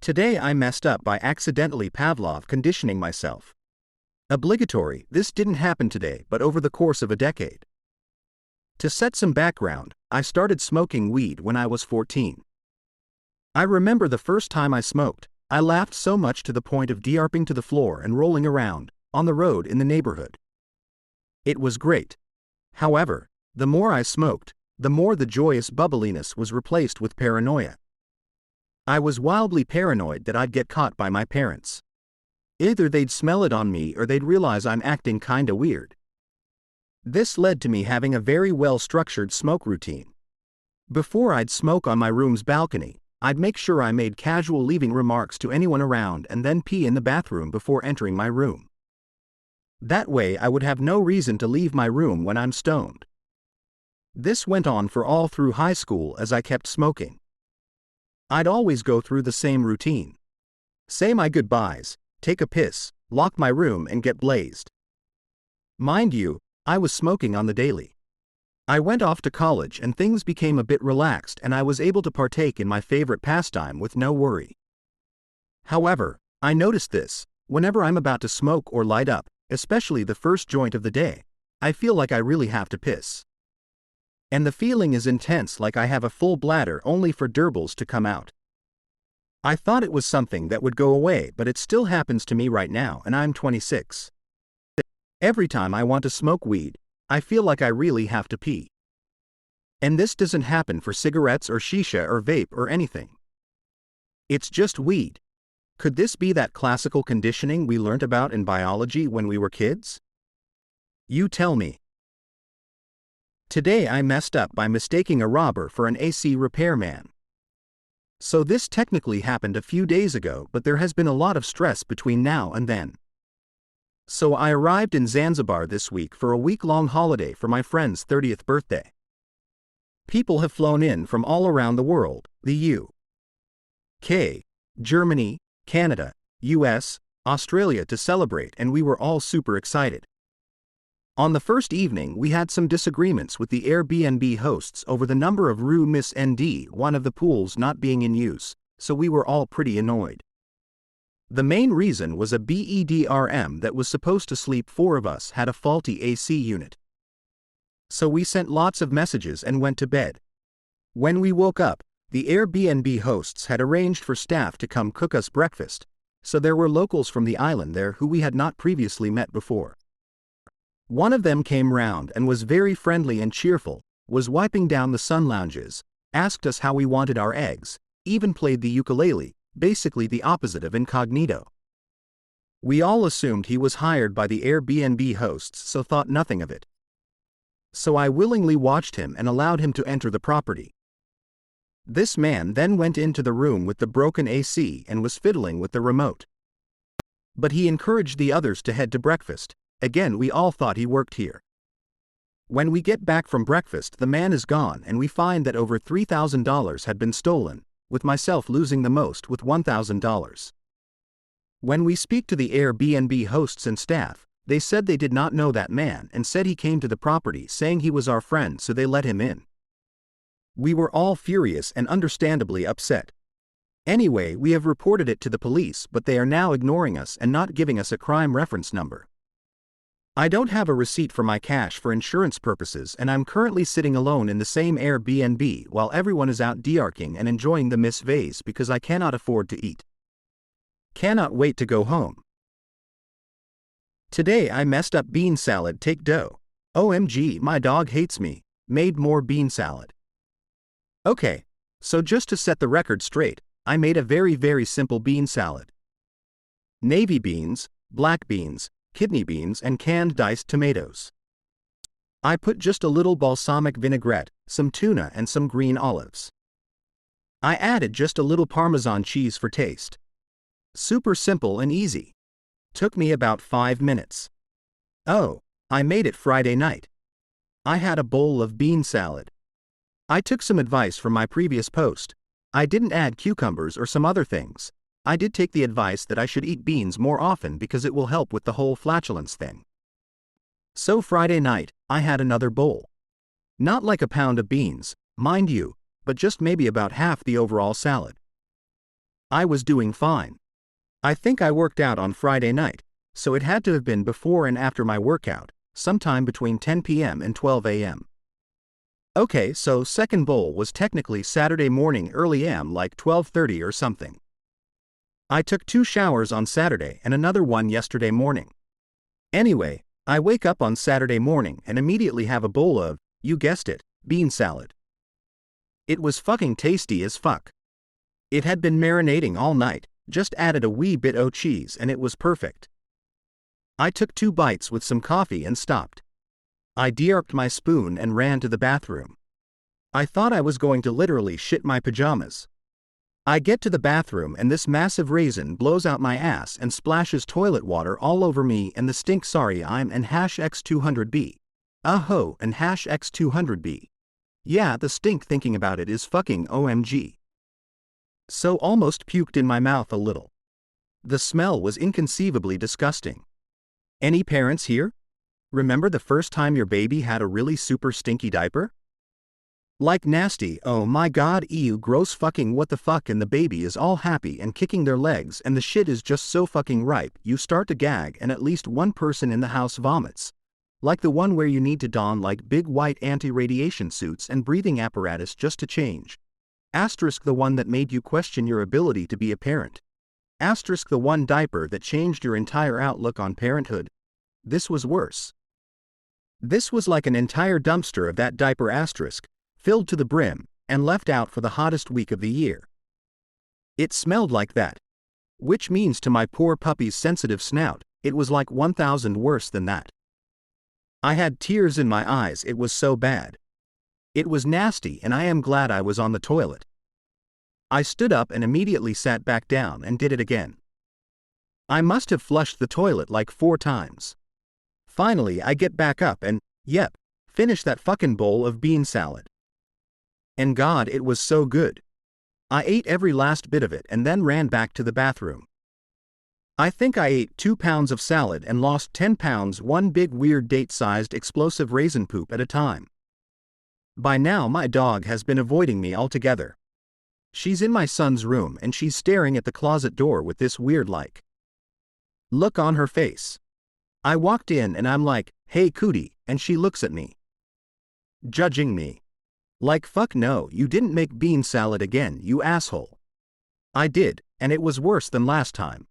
Today I messed up by accidentally Pavlov conditioning myself. Obligatory, this didn't happen today but over the course of a decade. To set some background, I started smoking weed when I was 14. I remember the first time I smoked, I laughed so much to the point of de-arping to the floor and rolling around, on the road in the neighborhood. It was great. However, the more I smoked, the more the joyous bubbliness was replaced with paranoia. I was wildly paranoid that I'd get caught by my parents. Either they'd smell it on me or they'd realize I'm acting kinda weird. This led to me having a very well-structured smoke routine. Before I'd smoke on my room's balcony, I'd make sure I made casual leaving remarks to anyone around and then pee in the bathroom before entering my room. That way I would have no reason to leave my room when I'm stoned. This went on for all through high school as I kept smoking. I'd always go through the same routine. Say my goodbyes, take a piss, lock my room and get blazed. Mind you, I was smoking on the daily. I went off to college and things became a bit relaxed and I was able to partake in my favorite pastime with no worry. However, I noticed this, whenever I'm about to smoke or light up, especially the first joint of the day, I feel like I really have to piss. And the feeling is intense, like I have a full bladder only for derbles to come out. I thought it was something that would go away, but it still happens to me right now and I'm 26. Every time I want to smoke weed, I feel like I really have to pee. And this doesn't happen for cigarettes or shisha or vape or anything. It's just weed. Could this be that classical conditioning we learnt about in biology when we were kids? You tell me. Today I messed up by mistaking a robber for an AC repairman. So this technically happened a few days ago, but there has been a lot of stress between now and then. So I arrived in Zanzibar this week for a week-long holiday for my friend's 30th birthday. People have flown in from all around the world, the UK, Germany, Canada, US, Australia to celebrate, and we were all super excited. On the first evening we had some disagreements with the Airbnb hosts over the number of rooms and one of the pools not being in use, so we were all pretty annoyed. The main reason was a bedroom that was supposed to sleep 4 of us had a faulty AC unit. So we sent lots of messages and went to bed. When we woke up, the Airbnb hosts had arranged for staff to come cook us breakfast, so there were locals from the island there who we had not previously met before. One of them came round and was very friendly and cheerful, was wiping down the sun lounges, asked us how we wanted our eggs, even played the ukulele, basically the opposite of incognito. We all assumed he was hired by the Airbnb hosts, so thought nothing of it. So I willingly watched him and allowed him to enter the property. This man then went into the room with the broken AC and was fiddling with the remote. But he encouraged the others to head to breakfast. Again, we all thought he worked here. When we get back from breakfast, the man is gone and we find that over $3,000 had been stolen, with myself losing the most with $1,000. When we speak to the Airbnb hosts and staff, they said they did not know that man and said he came to the property saying he was our friend, so they let him in. We were all furious and understandably upset. Anyway, we have reported it to the police, but they are now ignoring us and not giving us a crime reference number. I don't have a receipt for my cash for insurance purposes, and I'm currently sitting alone in the same Airbnb while everyone is out de-arking and enjoying the Miss Vase because I cannot afford to eat. Cannot wait to go home. Today I messed up bean salad take dough. OMG, my dog hates me. Made more bean salad. Okay, so just to set the record straight, I made a very simple bean salad. Navy beans, black beans, kidney beans and canned diced tomatoes. I put just a little balsamic vinaigrette, some tuna and some green olives. I added just a little Parmesan cheese for taste. Super simple and easy. Took me about 5 minutes. Oh, I made it Friday night. I had a bowl of bean salad. I took some advice from my previous post. I didn't add cucumbers or some other things. I did take the advice that I should eat beans more often because it will help with the whole flatulence thing. So Friday night, I had another bowl. Not like a pound of beans, mind you, but just maybe about half the overall salad. I was doing fine. I think I worked out on Friday night, so it had to have been before and after my workout, sometime between 10 p.m. and 12 a.m. Okay, so second bowl was technically Saturday morning early am like 12:30 or something. I took 2 showers on Saturday and another one yesterday morning. Anyway, I wake up on Saturday morning and immediately have a bowl of, you guessed it, bean salad. It was fucking tasty as fuck. It had been marinating all night, just added a wee bit o' cheese and it was perfect. I took 2 bites with some coffee and stopped. I de-arced my spoon and ran to the bathroom. I thought I was going to literally shit my pajamas. I get to the bathroom and this massive raisin blows out my ass and splashes toilet water all over me and the stink. Sorry, I'm an #X200B. Ho, and #X200B. Yeah, the stink thinking about it is fucking OMG. So almost puked in my mouth a little. The smell was inconceivably disgusting. Any parents here? Remember the first time your baby had a really super stinky diaper? Like nasty, oh my god, ew, gross, fucking what the fuck, and the baby is all happy and kicking their legs and the shit is just so fucking ripe you start to gag and at least one person in the house vomits. Like the one where you need to don like big white anti-radiation suits and breathing apparatus just to change. Asterisk the one that made you question your ability to be a parent. Asterisk the one diaper that changed your entire outlook on parenthood. This was worse. This was like an entire dumpster of that diaper asterisk, filled to the brim, and left out for the hottest week of the year. It smelled like that. Which means to my poor puppy's sensitive snout, it was like 1,000 worse than that. I had tears in my eyes, it was so bad. It was nasty and I am glad I was on the toilet. I stood up and immediately sat back down and did it again. I must have flushed the toilet like 4 times. Finally I get back up and, yep, finish that fucking bowl of bean salad. And God, it was so good. I ate every last bit of it and then ran back to the bathroom. I think I ate 2 pounds of salad and lost 10 pounds, one big weird date-sized explosive raisin poop at a time. By now my dog has been avoiding me altogether. She's in my son's room and she's staring at the closet door with this weird look on her face. I walked in and I'm like, hey cootie, and she looks at me. Judging me. Like fuck no, you didn't make bean salad again, you asshole. I did, and it was worse than last time.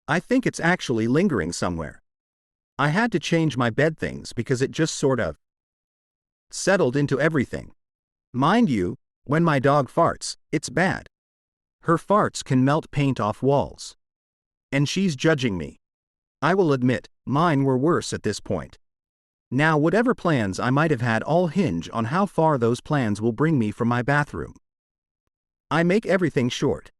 I think it's actually lingering somewhere. I had to change my bed things because it just sort of settled into everything. Mind you, when my dog farts, it's bad. Her farts can melt paint off walls. And she's judging me. I will admit, mine were worse at this point. Now whatever plans I might have had all hinge on how far those plans will bring me from my bathroom. I make everything short.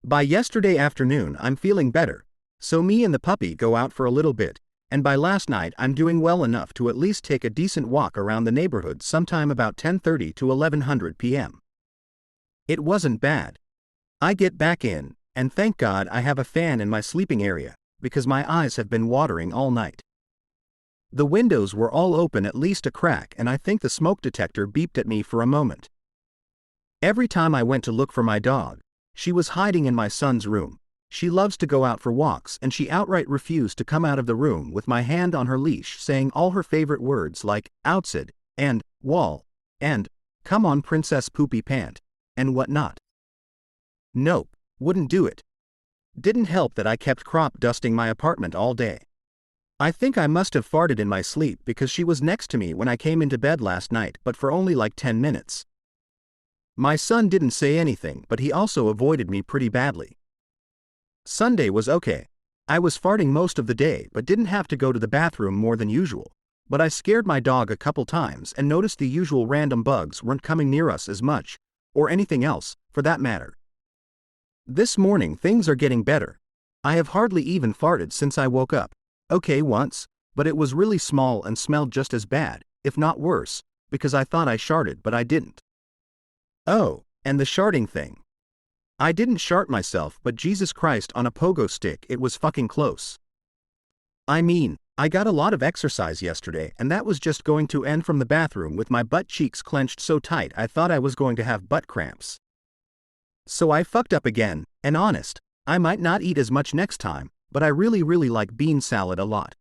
By yesterday afternoon I'm feeling better, so me and the puppy go out for a little bit, and by last night I'm doing well enough to at least take a decent walk around the neighborhood sometime about 10:30 to 11:00 p.m. It wasn't bad. I get back in, and thank God I have a fan in my sleeping area, because my eyes have been watering all night. The windows were all open at least a crack and I think the smoke detector beeped at me for a moment. Every time I went to look for my dog, she was hiding in my son's room. She loves to go out for walks and she outright refused to come out of the room with my hand on her leash saying all her favorite words like, outside, and, wall, and, come on princess poopy pant, and whatnot. Nope, wouldn't do it. Didn't help that I kept crop dusting my apartment all day. I think I must have farted in my sleep because she was next to me when I came into bed last night, but for only like 10 minutes. My son didn't say anything, but he also avoided me pretty badly. Sunday was okay. I was farting most of the day but didn't have to go to the bathroom more than usual, but I scared my dog a couple times and noticed the usual random bugs weren't coming near us as much, or anything else, for that matter. This morning things are getting better. I have hardly even farted since I woke up. Okay once, but it was really small and smelled just as bad, if not worse, because I thought I sharted but I didn't. Oh, and the sharting thing. I didn't shart myself, but Jesus Christ on a pogo stick, it was fucking close. I mean, I got a lot of exercise yesterday and that was just going to end from the bathroom with my butt cheeks clenched so tight I thought I was going to have butt cramps. So I fucked up again, And honest, I might not eat as much next time, but I really like bean salad a lot.